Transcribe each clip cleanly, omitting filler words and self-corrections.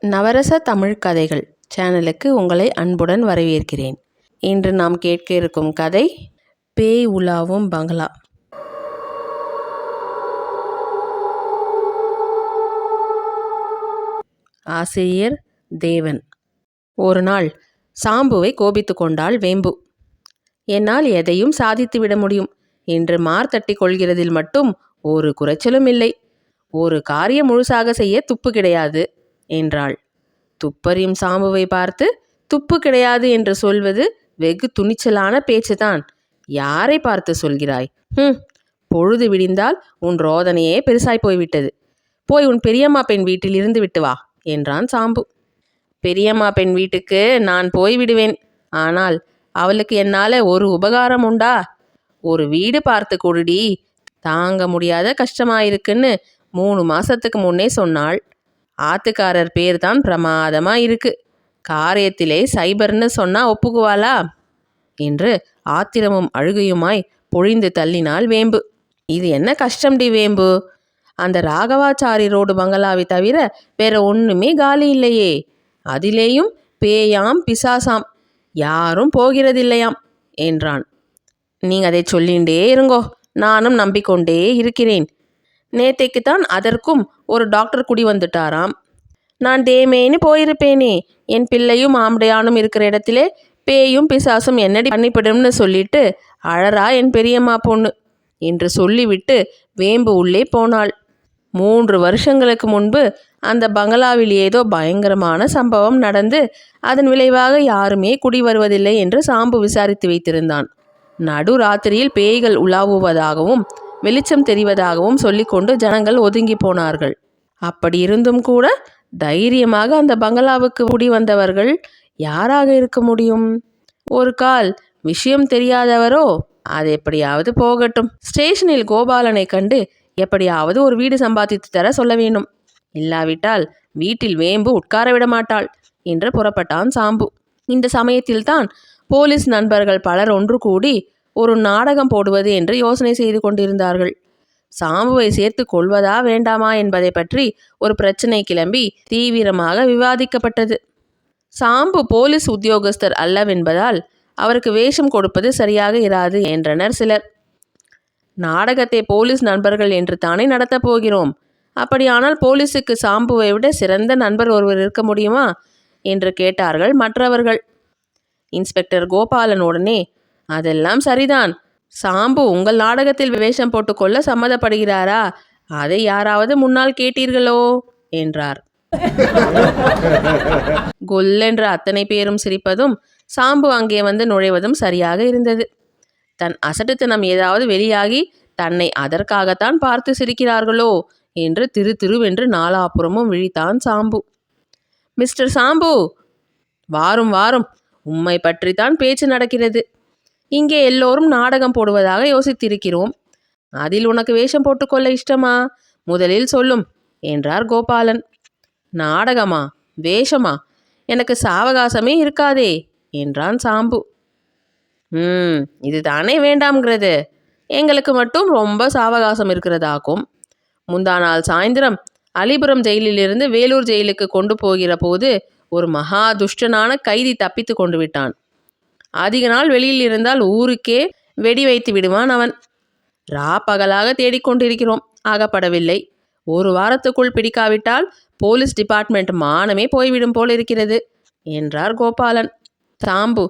நவரச தமிழ் கதைகள் சேனலுக்கு உங்களை அன்புடன் வரவேற்கிறேன். இன்று நாம் கேட்க இருக்கும் கதை பேய் உலாவும் பங்களா. ஆசிரியர் தேவன். ஒரு நாள் சாம்புவை கோபித்து கொண்டாள் வேம்பு. என்னால் எதையும் சாதித்துவிட முடியும் என்று மார்த்தட்டி கொள்கிறதில் மட்டும் ஒரு குறைச்சலும் இல்லை. ஒரு காரியம் முழுசாக செய்ய துப்பு கிடையாது என்றாள். துப்பறியும் சாம்புவை பார்த்து துப்பு கிடையாது என்று சொல்வது வெகு துணிச்சலான பேச்சுதான். யாரை பார்த்து சொல்கிறாய்? பொழுது விடிந்தால் உன் ரோதனையே பெருசாய் போய்விட்டது. போய் உன் பெரியம்மா பெண் வீட்டில் இருந்து விட்டு வா என்றான் சாம்பு. பெரியம்மா பெண் வீட்டுக்கு நான் போய்விடுவேன். ஆனால் அவளுக்கு என்னால் ஒரு உபகாரம் உண்டா? ஒரு வீடு பார்த்து கொடுடி, தாங்க முடியாத கஷ்டமாயிருக்குன்னு 3 மாசத்துக்கு முன்னே சொன்னாள். ஆத்துக்காரர் பேர் தான் பிரமாதமா இருக்கு. காரியத்திலே சைபர்னு சொன்னா ஒப்புக்குவாளா என்று ஆத்திரமும் அழுகையுமாய் பொழிந்து தள்ளினாள் வேம்பு. இது என்ன கஷ்டம்டி வேம்பு? அந்த ராகவாச்சாரி ரோடு பங்களாவை தவிர வேற ஒண்ணுமே காலி இல்லையே. அதிலேயும் பேயாம் பிசாசாம், யாரும் போகிறதில்லையாம் என்றான். நீங்க அதை சொல்லிண்டே இருங்கோ, நானும் நம்பிக்கொண்டே இருக்கிறேன். நேத்தைக்குத்தான் அதற்கும் ஒரு டாக்டர் குடி வந்துட்டாராம். நான் தேமேன்னு போயிருப்பேனே. என் பிள்ளையும் ஆம்படையானும் இருக்கிற இடத்திலே பேயும் பிசாசும் என்னடி பண்ணிவிடும்னு சொல்லிட்டு அழறா என் பெரியம்மா பொண்ணு என்று சொல்லிவிட்டு வேம்பு உள்ளே போனாள். 3 வருஷங்களுக்கு முன்பு அந்த பங்களாவில் ஏதோ பயங்கரமான சம்பவம் நடந்து அதன் விளைவாக யாருமே குடி வருவதில்லை என்று சாம்பு விசாரித்து வைத்திருந்தான். நடு ராத்திரியில் பேய்கள் உலாவுவதாகவும் வெளிச்சம் தெரிவதாகவும் சொல்லிக்கொண்டு ஜனங்கள் ஒதுங்கி போனார்கள். அப்படி இருந்தும் கூட தைரியமாக அந்த பங்களாவுக்கு குடி வந்தவர்கள் யாராக இருக்க முடியும்? ஒரு கால் விஷயம் தெரியாதவரோ? அது எப்படியாவது போகட்டும். ஸ்டேஷனில் கோபாலனை கண்டு எப்படியாவது ஒரு வீடு சம்பாதித்து தர சொல்ல வேண்டும். இல்லாவிட்டால் வீட்டில் வேம்பு உட்கார விட மாட்டாள் என்று புறப்பட்டான் சாம்பு. இந்த சமயத்தில்தான் போலீஸ் நண்பர்கள் பலர் ஒன்று கூடி ஒரு நாடகம் போடுவது என்று யோசனை செய்து கொண்டிருந்தார்கள். சாம்புவை சேர்த்து கொள்வதா வேண்டாமா என்பதை பற்றி ஒரு பிரச்சனை கிளம்பி தீவிரமாக விவாதிக்கப்பட்டது. சாம்பு போலீஸ் உத்தியோகஸ்தர் அல்லவென்பதால் அவருக்கு வேஷம் கொடுப்பது சரியாக இராது என்றனர் சிலர். நாடகத்தை போலீஸ் நண்பர்கள் என்று தானே நடத்தப் போகிறோம். அப்படியானால் போலீஸுக்கு சாம்புவை விட சிறந்த நண்பர் ஒருவர் இருக்க முடியுமா என்று கேட்டார்கள் மற்றவர்கள். இன்ஸ்பெக்டர் கோபாலன் உடனே, அதெல்லாம் சரிதான். சாம்பு உங்கள் நாடகத்தில் வேஷம் போட்டுக்கொள்ள சம்மதப்படுகிறாரா? அதை யாராவது முன்னால் கேட்டீர்களோ என்றார். கொல்லென்ற அத்தனை பேரும் சிரிப்பதும் சாம்பு அங்கே வந்து நுழைவதும் சரியாக இருந்தது. தன் அசட்டுத்தனம் ஏதாவது வெளியாகி தன்னை அதற்காகத்தான் பார்த்து சிரிக்கிறார்களோ என்று திருவென்று நாலாபுறமும் விழித்தான் சாம்பு. மிஸ்டர் சாம்பு, வாரும் வாரும், உம்மை பற்றித்தான் பேச்சு நடக்கிறது. இங்கே எல்லோரும் நாடகம் போடுவதாக யோசித்திருக்கிறோம். அதில் உனக்கு வேஷம் போட்டுக்கொள்ள இஷ்டமா? முதலில் சொல்லும் என்றார் கோபாலன். நாடகமா? வேஷமா? எனக்கு சாவகாசமே இருக்காதே என்றான் சாம்பு. இது தானே வேண்டாம்ங்கிறது. எங்களுக்கு மட்டும் ரொம்ப சாவகாசம் இருக்கிறதாக்கும். முந்தா நாள் சாயந்தரம் அலிபுரம் ஜெயிலிலிருந்து வேலூர் ஜெயிலுக்கு கொண்டு போகிற போது ஒரு மகா துஷ்டனான கைதி தப்பித்து கொண்டு விட்டான். அதிக நாள் வெளியில் இருந்தால் ஊருக்கே வெடி வைத்து விடுவான் அவன். பகலாக தேடிக்கொண்டிருக்கிறோம், ஆகப்படவில்லை. 1 வாரத்துக்குள் பிடிக்காவிட்டால் போலீஸ் டிபார்ட்மெண்ட் மானமே போய்விடும் போல் இருக்கிறது என்றார் கோபாலன். சாம்பு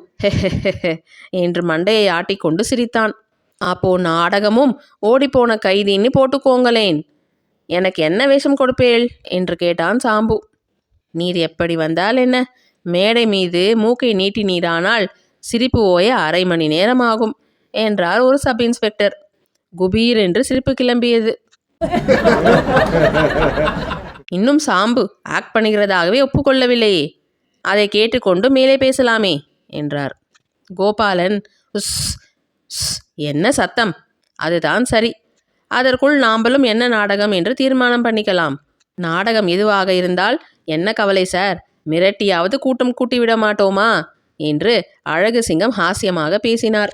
என்று மண்டையை ஆட்டிக்கொண்டு சிரித்தான். அப்போ நாடகமும் ஓடிப்போன கைதின்னு போட்டுக்கோங்களேன். எனக்கு என்ன வேஷம் கொடுப்பேள் என்று கேட்டான் சாம்பு. நீர் எப்படி வந்தால் என்ன? மேடை மீது மூக்கை நீட்டி நீரானால் சிரிப்பு ஓய 1/2 மணி நேரம் ஆகும் என்றார் ஒரு சப் இன்ஸ்பெக்டர். குபீர் என்று சிரிப்பு கிளம்பியது. இன்னும் சாம்பு ஆக்ட் பண்ணுகிறதாகவே ஒப்புக்கொள்ளவில்லையே. அதை கேட்டுக்கொண்டு மேலே பேசலாமே என்றார். கோபாலன், என்ன சத்தம்? அதுதான் சரி. அதற்குள் நாம்பளும் என்ன நாடகம் என்று தீர்மானம் பண்ணிக்கலாம். நாடகம் எதுவாக இருந்தால் என்ன கவலை சார், மிரட்டியாவது கூட்டம் கூட்டிவிட மாட்டோமா என்று அழகு சிங்கம் ஹாஸ்யமாக பேசினார்.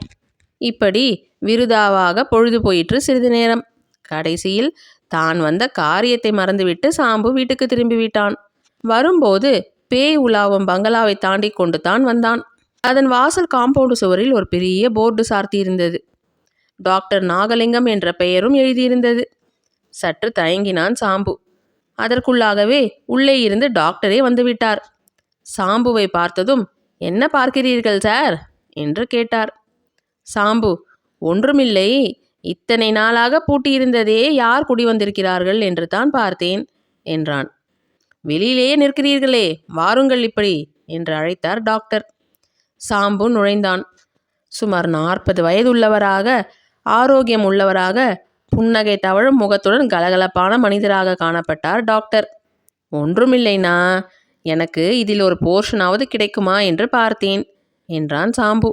இப்படி விருதாவாக பொழுது போயிற்று சிறிது நேரம். கடைசியில் தான் வந்த காரியத்தை மறந்துவிட்டு சாம்பு வீட்டுக்கு திரும்பிவிட்டான். வரும்போது பேய் உலாவும் பங்களாவை தாண்டி கொண்டு தான் வந்தான். அதன் வாசல் காம்பவுண்டு சுவரில் ஒரு பெரிய போர்டு சார்த்தியிருந்தது. டாக்டர் நாகலிங்கம் என்ற பெயரும் எழுதியிருந்தது. சற்று தயங்கினான் சாம்பு. அதற்குள்ளாகவே உள்ளே இருந்து டாக்டரே வந்துவிட்டார். சாம்புவை பார்த்ததும், என்ன பார்க்கிறீர்கள் சார் என்று கேட்டார். சாம்பு, ஒன்றுமில்லை, இத்தனை நாளாக பூட்டியிருந்ததே யார் குடிவந்திருக்கிறார்கள் என்று தான் பார்த்தேன் என்றான். வெளியிலேயே நிற்கிறீர்களே, வாருங்கள் இப்படி என்று அழைத்தார் டாக்டர். சாம்பு நுழைந்தான். சுமார் 40 வயதுள்ளவராக, ஆரோக்கியம் உள்ளவராக, புன்னகை தவழும் முகத்துடன் கலகலப்பான மனிதராக காணப்பட்டார் டாக்டர். ஒன்றுமில்லைனா, எனக்கு இதில் ஒரு போர்ஷனாவது கிடைக்குமா என்று பார்த்தேன் என்றான் சாம்பு.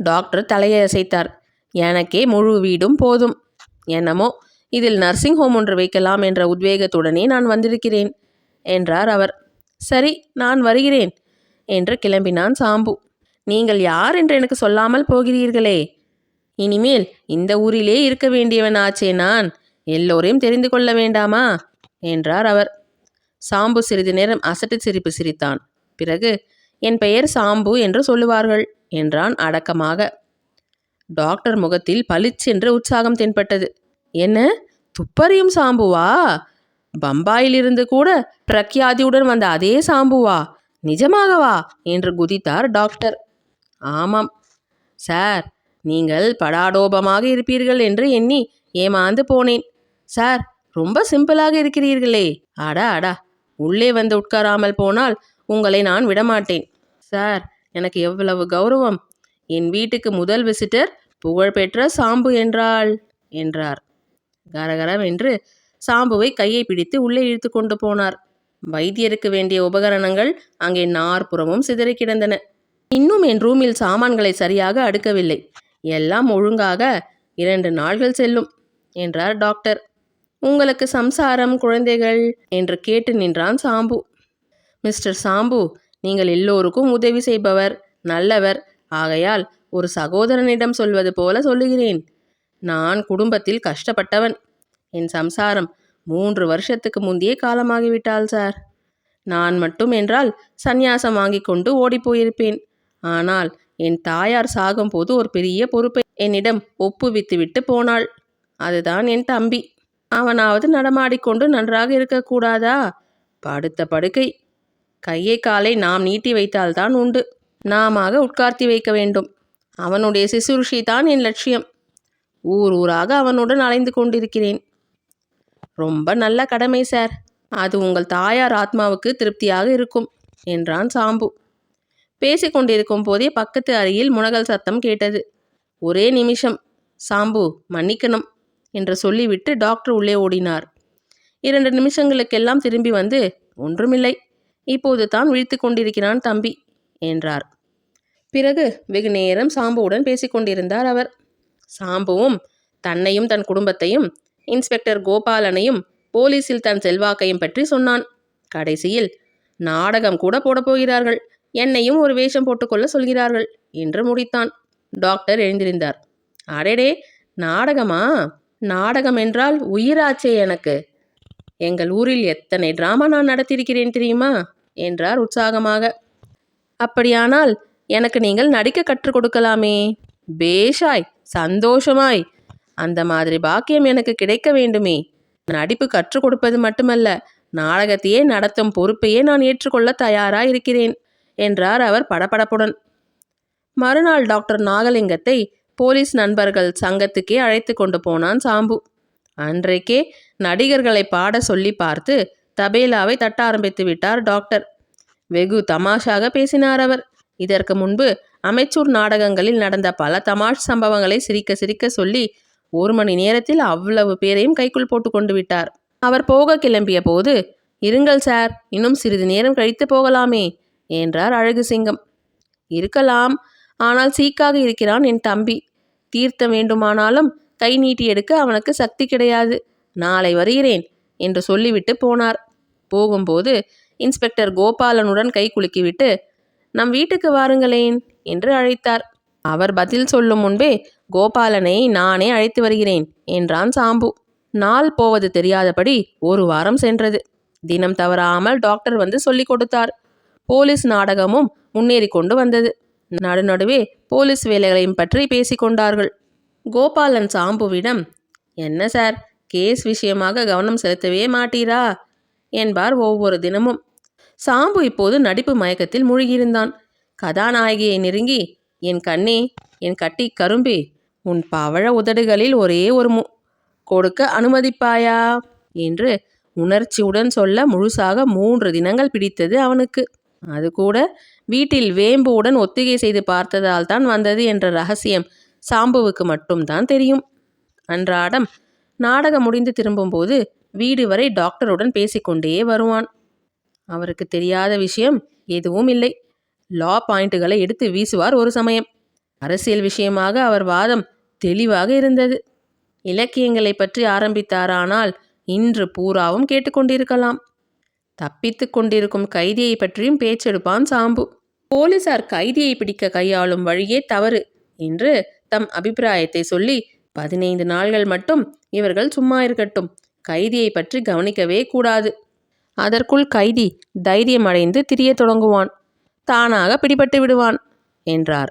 டாக்டர் தலையை அசைத்தார். எனக்கே முழு வீடும் போதும். என்னமோ இதில் நர்சிங் ஹோம் ஒன்று வைக்கலாம் என்ற உத்வேகத்துடனே நான் வந்திருக்கிறேன் என்றார் அவர். சரி, நான் வருகிறேன் என்று கிளம்பினான் சாம்பு. நீங்கள் யார் என்று எனக்கு சொல்லாமல் போகிறீர்களே. இனிமேல் இந்த ஊரிலே இருக்க வேண்டியவன் ஆச்சே நான். எல்லோரையும் தெரிந்து கொள்ள வேண்டாமா என்றார் அவர். சாம்பு சிறிது நேரம் அசட்டு சிரிப்பு சிரித்தான். பிறகு, என் பெயர் சாம்பு என்று சொல்லுவார்கள் என்றான் அடக்கமாக. டாக்டர் முகத்தில் பளிச்சென்று உற்சாகம் தென்பட்டது. என்ன, துப்பறியும் சாம்புவா? பம்பாயிலிருந்து கூட பிரக்யாதியுடன் வந்த அதே சாம்புவா? நிஜமாகவா என்று குதித்தார் டாக்டர். ஆமாம் சார், நீங்கள் படாடோபமாக இருப்பீர்கள் என்று எண்ணி ஏமாந்து போனேன். சார், ரொம்ப சிம்பிளாக இருக்கிறீர்களே. அடா அடா, உள்ளே வந்து உட்காராமல் போனால் உங்களை நான் விடமாட்டேன். சார், எனக்கு எவ்வளவு கௌரவம். என் வீட்டுக்கு முதல் விசிட்டர் புகழ்பெற்ற சாம்பு என்றார். கரகரம் என்று சாம்புவை கையை பிடித்து உள்ளே இழுத்து கொண்டு போனார். வைத்தியருக்கு வேண்டிய உபகரணங்கள் அங்கே நாற்புறமும் சிதறி கிடந்தன. இன்னும் என் ரூமில் சாமான்களை சரியாக அடுக்கவில்லை. எல்லாம் ஒழுங்காக 2 நாள்கள் செல்லும் என்றார் டாக்டர். உங்களுக்கு சம்சாரம், குழந்தைகள் என்று கேட்டு நின்றான் சாம்பு. மிஸ்டர் சாம்பு, நீங்கள் எல்லோருக்கும் உதவி செய்பவர், நல்லவர். ஆகையால் ஒரு சகோதரனிடம் சொல்வது போல சொல்லுகிறேன். நான் குடும்பத்தில் கஷ்டப்பட்டவன். என் சம்சாரம் 3 வருஷத்துக்கு முந்தையே காலமாகிவிட்டாள் சார். நான் மட்டும் என்றால் சந்நியாசம் வாங்கி கொண்டு ஓடிப்போயிருப்பேன். ஆனால் என் தாயார் சாகும்போது ஒரு பெரிய பொறுப்பை என்னிடம் ஒப்புவித்துவிட்டு போனாள். அதுதான் என் தம்பி. அவனாவது நடமாடிக்கொண்டு நன்றாக இருக்கக்கூடாதா? படுத்த படுக்கை. கையை காலை நாம் நீட்டி வைத்தால்தான் உண்டு. நாமாக உட்கார்த்தி வைக்க வேண்டும். அவனுடைய சிசுருஷி தான் என் லட்சியம். ஊர் ஊராக அவனுடன் அலைந்து கொண்டிருக்கிறேன். ரொம்ப நல்ல கடமை சார். அது உங்கள் தாயார் ஆத்மாவுக்கு திருப்தியாக இருக்கும் என்றான் சாம்பு. பேசிக்கொண்டிருக்கும் போதே பக்கத்து அறையில் முனகல் சத்தம் கேட்டது. ஒரே நிமிஷம் சாம்பு, மன்னிக்கணும் என்று சொல்லிவிட்டு டாக்டர் உள்ளே ஓடினார். 2 நிமிஷங்களுக்கெல்லாம் திரும்பி வந்து, ஒன்றுமில்லை, இப்போது தான் விழித்து கொண்டிருக்கிறான் தம்பி என்றார். பிறகு வெகு நேரம் சாம்புவுடன் பேசிக்கொண்டிருந்தார் அவர். சாம்புவும் தன்னையும் தன் குடும்பத்தையும், இன்ஸ்பெக்டர் கோபாலனையும், போலீஸில் தன் செல்வாக்கையும் பற்றி சொன்னான். கடைசியில், நாடகம் கூட போடப் போகிறார்கள், என்னையும் ஒரு வேஷம் போட்டுக்கொள்ள சொல்கிறார்கள் என்று முடித்தான். டாக்டர் எழுந்திருந்தார். அடேடே, நாடகமா? நாடகம் என்றால் உயிராச்சே எனக்கு. எங்கள் ஊரில் எத்தனை டிராமா நான் நடத்தியிருக்கிறேன் தெரியுமா என்றார் உற்சாகமாக. அப்படியானால் எனக்கு நீங்கள் நடிக்க கற்றுக் கொடுக்கலாமே. பேஷாய், சந்தோஷமாய். அந்த மாதிரி பாக்கியம் எனக்கு கிடைக்க வேண்டுமே. நடிப்பு கற்றுக் கொடுப்பது மட்டுமல்ல, நாடகத்தையே நடத்தும் பொறுப்பையே நான் ஏற்றுக்கொள்ள தயாராயிருக்கிறேன் என்றார் அவர் படபடப்புடன். மறுநாள் டாக்டர் நாகலிங்கத்தை போலீஸ் நண்பர்கள் சங்கத்துக்கே அழைத்து கொண்டு போனான் சாம்பு. அன்றைக்கே நடிகர்களை பாட சொல்லி பார்த்து தபேலாவை தட்ட ஆரம்பித்து விட்டார் டாக்டர். வெகு தமாஷாக பேசினார் அவர். இதற்கு முன்பு அமைச்சூர் நாடகங்களில் நடந்த பல தமாஷ் சம்பவங்களை சிரிக்க சிரிக்க சொல்லி 1 மணி நேரத்தில் அவ்வளவு பேரையும் கைக்குள் போட்டு கொண்டு விட்டார். அவர் போக கிளம்பிய போது, இருங்கள் சார், இன்னும் சிறிது நேரம் கழித்து போகலாமே என்றார் அழகு சிங்கம். இருக்கலாம், ஆனால் சீக்காக இருக்கிறான் என் தம்பி. தீர்த்தம் வேண்டுமானாலும் கை நீட்டி எடுக்க அவனுக்கு சக்தி கிடையாது. நாளை வருகிறேன் என்று சொல்லிவிட்டு போனார். போகும்போது இன்ஸ்பெக்டர் கோபாலனுடன் கை குலுக்கிவிட்டு, நம் வீட்டுக்கு வாருங்களேன் என்று அழைத்தார். அவர் பதில் சொல்லும் முன்பே, கோபாலனை நானே அழைத்து வருகிறேன் என்றான் சாம்பு. நாள் போவது தெரியாதபடி 1 வாரம் சென்றது. தினம் தவறாமல் டாக்டர் வந்து சொல்லிக் கொடுத்தார். போலீஸ் நாடகமும் முன்னேறி கொண்டு வந்தது. நடுநடுவே போலீஸ் வேலைகளையும் பற்றி பேசிக்கொண்டார்கள். கோபாலன் சாம்புவிடம், என்ன சார், கேஸ் விஷயமாக கவனம் செலுத்தவே மாட்டீரா என்பார் ஒவ்வொரு தினமும். சாம்பு இப்போது நடிப்பு மயக்கத்தில் மூழ்கியிருந்தான். கதாநாயகியை நெருங்கி, என் கண்ணே, என் கட்டி கரும்பே, உன் பவழ உதடுகளில் ஒரே ஒரு கொடுக்க அனுமதிப்பாயா என்று உணர்ச்சியுடன் சொல்ல முழுசாக 3 தினங்கள் பிடித்தது அவனுக்கு. அது கூட வீட்டில் வேம்புவுடன் ஒத்திகை செய்து பார்த்ததால் தான் வந்தது என்ற ரகசியம் சாம்புவுக்கு மட்டும்தான் தெரியும். அன்றாடம் நாடகம் முடிந்து திரும்பும்போது வீடு வரை டாக்டருடன் பேசிக்கொண்டே வருவான். அவருக்கு தெரியாத விஷயம் எதுவும் இல்லை. லா பாயிண்ட்டுகளை எடுத்து வீசுவார் ஒரு சமயம். அரசியல் விஷயமாக அவர் வாதம் தெளிவாக இருந்தது. இலக்கியங்களை பற்றி ஆரம்பித்தாரானால் இன்று பூராவும் கேட்டுக்கொண்டிருக்கலாம். தப்பித்து கொண்டிருக்கும் கைதியை பற்றியும் பேச்செடுப்பான் சாம்பு. போலீசார் கைதியை பிடிக்க கையாளும் வழியே தவறு என்று தம் அபிப்பிராயத்தை சொல்லி 15 நாள்கள் மட்டும் இவர்கள் சும்மா இருக்கட்டும், கைதியை பற்றி கவனிக்கவே கூடாது. அதற்குள் கைதி தைரியம் அடைந்து திரிய தொடங்குவான், தானாக பிடிபட்டு விடுவான் என்றார்.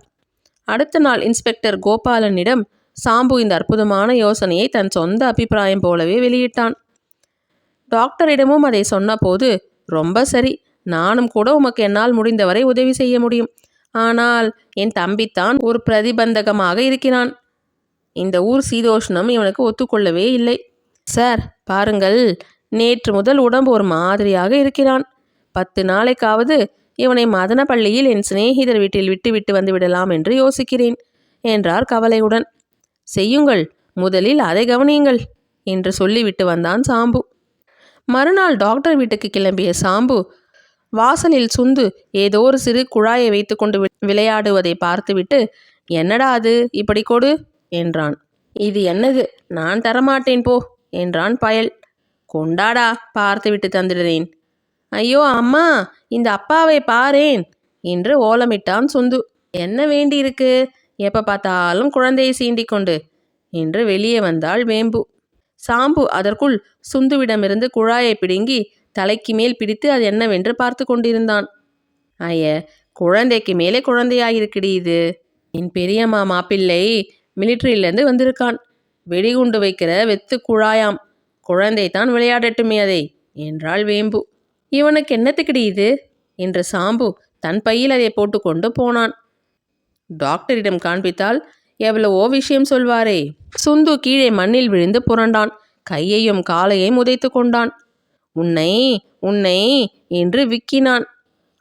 அடுத்த நாள் இன்ஸ்பெக்டர் கோபாலனிடம் சாம்பு இந்த அற்புதமான யோசனையை தன் சொந்த அபிப்பிராயம் போலவே வெளியிட்டான். டாக்டரிடமும் அதை சொன்னபோது, ரொம்ப சரி, நானும் கூட உமக்கு என்னால் முடிந்தவரை உதவி செய்ய முடியும். ஆனால் என் தம்பித்தான் ஒரு பிரதிபந்தகமாக இருக்கிறான். இந்த ஊர் சீதோஷ்ணம் இவனுக்கு ஒத்துக்கொள்ளவே இல்லை. சார் பாருங்கள், நேற்று முதல் உடம்பு ஒரு மாதிரியாக இருக்கிறான். 10 நாளைக்காவது இவனை மதனப்பள்ளியில் என் சிநேகிதர் வீட்டில் விட்டு வந்து விடலாம் என்று யோசிக்கிறேன் என்றார் கவலையுடன். செய்யுங்கள், முதலில் அதை கவனியுங்கள் என்று சொல்லிவிட்டு வந்தான் சாம்பு. மறுநாள் டாக்டர் வீட்டுக்கு கிளம்பிய சாம்பு வாசலில் சுந்து ஏதோ ஒரு சிறு குழாயை வைத்து கொண்டு விளையாடுவதை பார்த்துவிட்டு, என்னடா அது, இப்படி கொடு என்றான். இது என்னது, நான் தரமாட்டேன் போ என்றான் பயல். கொண்டாடா, பார்த்துவிட்டு தந்துடுறேன். ஐயோ அம்மா, இந்த அப்பாவை பாரேன் என்று ஓலமிட்டான் சுந்து. என்ன வேண்டியிருக்கு, எப்போ பார்த்தாலும் குழந்தையை சீண்டிக் கொண்டு என்று வெளியே வந்தாள் வேம்பு. சாம்பு அதற்குள் சுந்துவிடமிருந்து குழாயை பிடுங்கி தலைக்கு மேல் பிடித்து அது என்னவென்று பார்த்து கொண்டிருந்தான். ஐய, குழந்தைக்கு மேலே குழந்தையாயிருக்குடி இது. என் பெரியம்மா மாப்பிள்ளை மிலிட்ரியிலேருந்து வந்திருக்கான். வெடிகுண்டு வைக்கிற வெத்து குழாயாம். குழந்தைத்தான் விளையாடட்டுமே அதை என்றாள் வேம்பு. இவனுக்கு என்னத்துக்குடி இது என்று சாம்பு தன் பையில் அதை போட்டுக்கொண்டு போனான். டாக்டரிடம் காண்பித்தால் எவ்வளவோ விஷயம் சொல்வாரே. சுந்து கீழே மண்ணில் விழுந்து புரண்டான். கையையும் காலையும் உதைத்து கொண்டான். உன்னை உன்னை என்று விக்கினான்.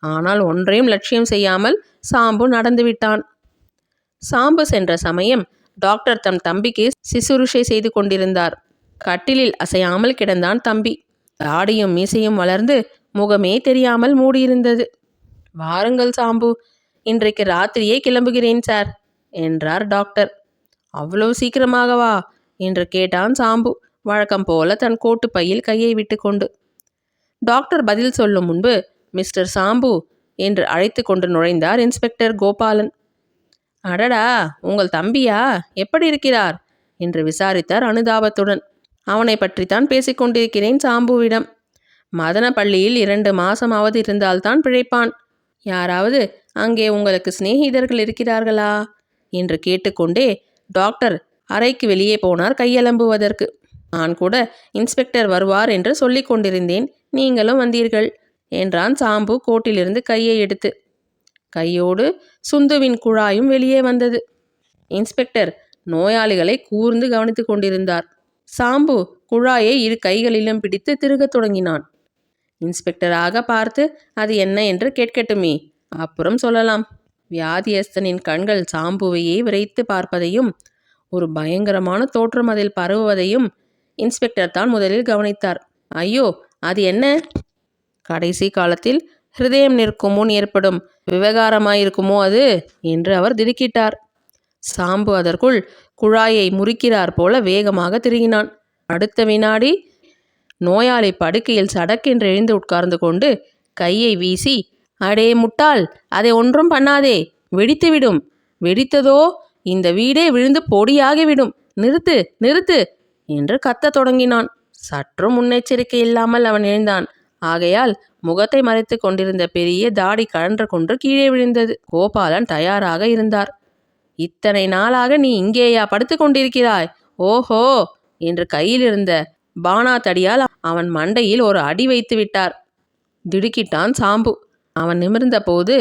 ஆனால் ஒன்றையும் லட்சியம் செய்யாமல் சாம்பு நடந்துவிட்டான். சாம்பு சென்ற சமயம் டாக்டர் தம் தம்பிக்கு சிசுருஷை செய்து கொண்டிருந்தார். கட்டிலில் அசையாமல் கிடந்தான் தம்பி. தாடியும் மீசையும் வளர்ந்து முகமே தெரியாமல் மூடியிருந்தது. வாருங்கள் சாம்பு, இன்றைக்கு ராத்திரியே கிளம்புகிறேன் சார் என்றார் டாக்டர். அவ்வளவு சீக்கிரமாகவா என்று கேட்டான் சாம்பு, வழக்கம் போல தன் கோட்டு பையில் கையை விட்டு கொண்டு. டாக்டர் பதில் சொல்லும் முன்பு மிஸ்டர் சாம்பு என்று அழைத்து கொண்டு நுழைந்தார் இன்ஸ்பெக்டர் கோபாலன். அடடா, உங்கள் தம்பியா, எப்படி இருக்கிறார் என்று விசாரித்தார் அனுதாபத்துடன். அவனை பற்றித்தான் பேசிக்கொண்டிருக்கிறேன் சாம்புவிடம். மதனப்பள்ளியில் 2 மாசமாவது இருந்தால்தான் பிழைப்பான். யாராவது அங்கே உங்களுக்கு சிநேகிதர்கள் இருக்கிறார்களா என்று கேட்டுக்கொண்டே டாக்டர் அறைக்கு வெளியே போனார் கையலம்புவதற்கு. நான் கூட இன்ஸ்பெக்டர் வருவார் என்று சொல்லிக் கொண்டிருந்தேன், நீங்களும் வந்தீர்கள் என்றான் சாம்பு கோட்டிலிருந்து கையை எடுத்து. கையோடு சுந்துவின் குழாயும் வெளியே வந்தது. இன்ஸ்பெக்டர் நோயாளிகளை கூர்ந்து கவனித்து கொண்டிருந்தார். சாம்பு குழாயை 2 கைகளிலும் பிடித்து திருகத் தொடங்கினான். இன்ஸ்பெக்டராக பார்த்து அது என்ன என்று கேட்கட்டுமே, அப்புறம் சொல்லலாம். வியாதியஸ்தனின் கண்கள் சாம்புவையே விரைத்து பார்ப்பதையும் ஒரு பயங்கரமான தோற்றம் அதில் பரவுவதையும் இன்ஸ்பெக்டர் தான் முதலில் கவனித்தார். ஐயோ, அது என்ன? கடைசி காலத்தில் ஹிருதயம் நிற்கும் முன் ஏற்படும் விவகாரமாயிருக்குமோ அது என்று அவர் திடுக்கிட்டார். சாம்பு அதற்குள் குழாயை முறிக்கிறார் போல வேகமாக திருகினான். அடுத்த வினாடி நோயாளி படுக்கையில் சடக்கென்று எழுந்து உட்கார்ந்து கொண்டு கையை வீசி, அடே முட்டாள், அதை ஒன்றும் பண்ணாதே, வெடித்துவிடும். வெடித்ததோ இந்த வீடே விழுந்து பொடியாகிவிடும். நிறுத்து நிறுத்து என்று கத்தத் தொடங்கினான். சற்றும் முன்னெச்சரிக்கை இல்லாமல் அவன் எழுந்தான். ஆகையால் முகத்தை மறைத்து கொண்டிருந்த பெரிய தாடி கழன்று கொண்டு கீழே விழுந்தது. கோபாலன் தயாராக இருந்தார். இத்தனை நாளாக நீ இங்கேயா படுத்து கொண்டிருக்கிறாய்? ஓஹோ என்று கையில் இருந்த பானா தடியால் அவன் மண்டையில் ஒரு அடி வைத்து விட்டார். திடுக்கிட்டான் சாம்பு. அவன் நிமிர்ந்த போது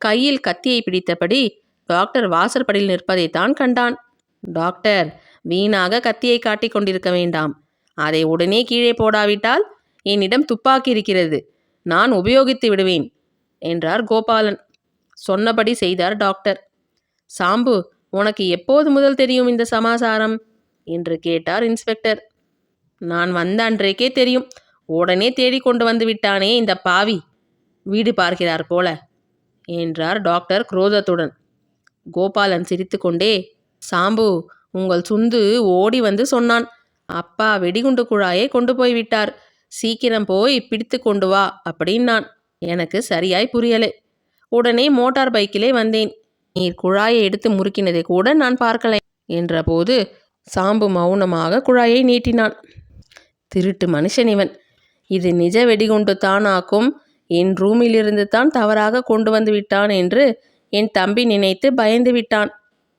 கையில் கத்தியை பிடித்தபடி டாக்டர் வாசற்படியில் நிற்பதைத்தான் கண்டான். டாக்டர், வீணாக கத்தியை காட்டிக் கொண்டிருக்க வேண்டாம். அதை உடனே கீழே போடாவிட்டால் என்னிடம் துப்பாக்கி இருக்கிறது, நான் உபயோகித்து விடுவேன் என்றார் கோபாலன். சொன்னபடி செய்தார் டாக்டர். சாம்பு, உனக்கு எப்போது முதல் தெரியும் இந்த சமாசாரம் என்று கேட்டார் இன்ஸ்பெக்டர். நான் வந்த அன்றைக்கே தெரியும். உடனே தேடிக்கொண்டு வந்து விட்டானே இந்த பாவி, வீடு பார்க்கிறார் போல என்றார் டாக்டர் குரோதத்துடன். கோபாலன் சிரித்துக்கொண்டே, சாம்பு, உங்கள் சுந்து ஓடி வந்து சொன்னான். அப்பா வெடிகுண்டு குழாயை கொண்டு போய் விட்டார், சீக்கிரம் போய் பிடித்து கொண்டு வா அப்படின்னான். எனக்கு சரியாய் புரியலை. உடனே மோட்டார் பைக்கிலே வந்தேன். நீர் குழாயை எடுத்து முறுக்கினதை கூட நான் பார்க்கலை என்றபோது சாம்பு மௌனமாக குழாயை நீட்டினான். திருட்டு மனுஷன் இவன். இது நிஜ வெடிகுண்டு தானாக்கும். என் ரூமிலிருந்து தான் தவறாக கொண்டு வந்து விட்டான் என்று என் தம்பி நினைத்து பயந்து விட்டான்.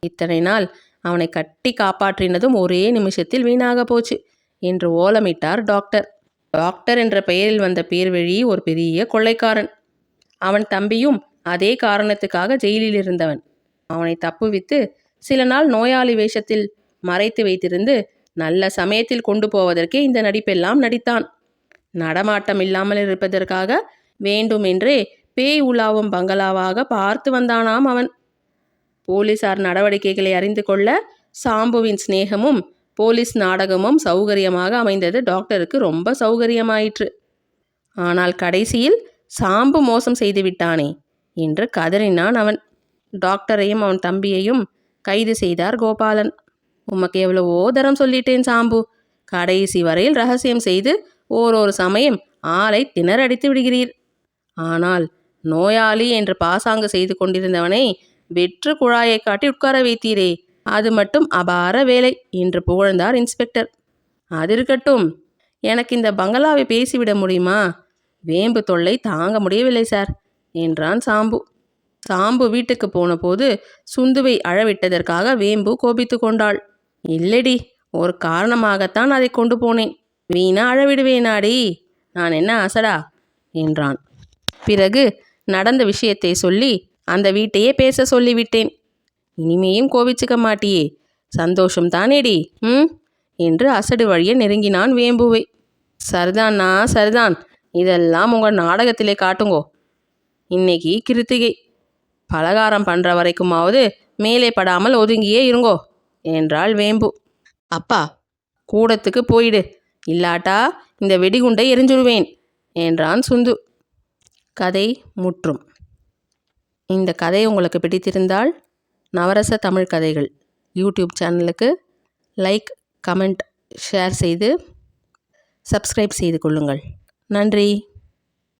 இத்தனை நாள் அவனை கட்டி காப்பாற்றினதும் ஒரே நிமிஷத்தில் வீணாக போச்சு என்று ஓலமிட்டார் டாக்டர். டாக்டர் என்ற பெயரில் வந்த பேர்வழி ஒரு பெரிய கொள்ளைக்காரன். அவன் தம்பியும் அதே காரணத்துக்காக ஜெயிலில் இருந்தவன். அவனை தப்புவித்து சில நாள் நோயாளி வேஷத்தில் மறைத்து வைத்திருந்து நல்ல சமயத்தில் கொண்டு போவதற்கே இந்த நடிப்பெல்லாம் நடித்தான். நடமாட்டம் இல்லாமல் இருப்பதற்காக வேண்டுமென்றே பேய் உலாவும் பங்களாவாக பார்த்து வந்தானாம் அவன். போலீசார் நடவடிக்கைகளை அறிந்து கொள்ள சாம்புவின் சிநேகமும் போலீஸ் நாடகமும் சௌகரியமாக அமைந்தது. டாக்டருக்கு ரொம்ப சௌகரியமாயிற்று. ஆனால் கடைசியில் சாம்பு மோசம் செய்து விட்டானே என்று கதறினான் அவன். டாக்டரையும் அவன் தம்பியையும் கைது செய்தார் கோபாலன். உமக்கு எவ்வளவோ தரம் சொல்லிட்டேன் சாம்பு, கடைசி வரையில் ரகசியம் செய்து ஓரொரு சமயம் ஆளை திணறடித்து விடுகிறீர். ஆனால் நோயாளி என்று பாசாங்கு செய்து கொண்டிருந்தவனை வெற்று குழாயை காட்டி உட்கார வைத்தீரே, அது மட்டும் அபார வேலை என்று புகழ்ந்தார் இன்ஸ்பெக்டர். அது இருக்கட்டும், எனக்கு இந்த பங்களாவை பேசிவிட முடியுமா? வேம்பு தொல்லை தாங்க முடியவில்லை சார் என்றான் சாம்பு. சாம்பு வீட்டுக்கு போன போது சுந்துவை அழவிட்டதற்காக வேம்பு கோபித்து கொண்டாள். இல்லடி, ஒரு காரணமாகத்தான் அதை கொண்டு போனேன். வீணா அழவிடுவேனாடி, நான் என்ன அசடா என்றான். பிறகு நடந்த விஷயத்தை சொல்லி அந்த வீட்டையே பேச சொல்லிவிட்டேன். இனிமேயும் கோபிச்சுக்க மாட்டியே, சந்தோஷம் தானேடி? என்று அசடு வழிய நெருங்கினான் வேம்புவை. சரிதான்னா சரிதான், இதெல்லாம் உங்கள் நாடகத்திலே காட்டுங்கோ. இன்னைக்கு கிருத்திகை, பலகாரம் பண்ணுற வரைக்குமாவது மேலே படாமல் ஒதுங்கியே இருங்கோ என்றாள் வேம்பு. அப்பா, கூடத்துக்கு போயிடு, இல்லாட்டா இந்த வெடிகுண்டை எரிஞ்சுடுவேன் என்றான் சுந்து. கதை முற்றும். இந்த கதை உங்களுக்கு பிடித்திருந்தால் நவரச தமிழ் கதைகள் யூடியூப் சேனலுக்கு லைக், கமெண்ட், ஷேர் செய்து சப்ஸ்கிரைப் செய்து கொள்ளுங்கள். நன்றி.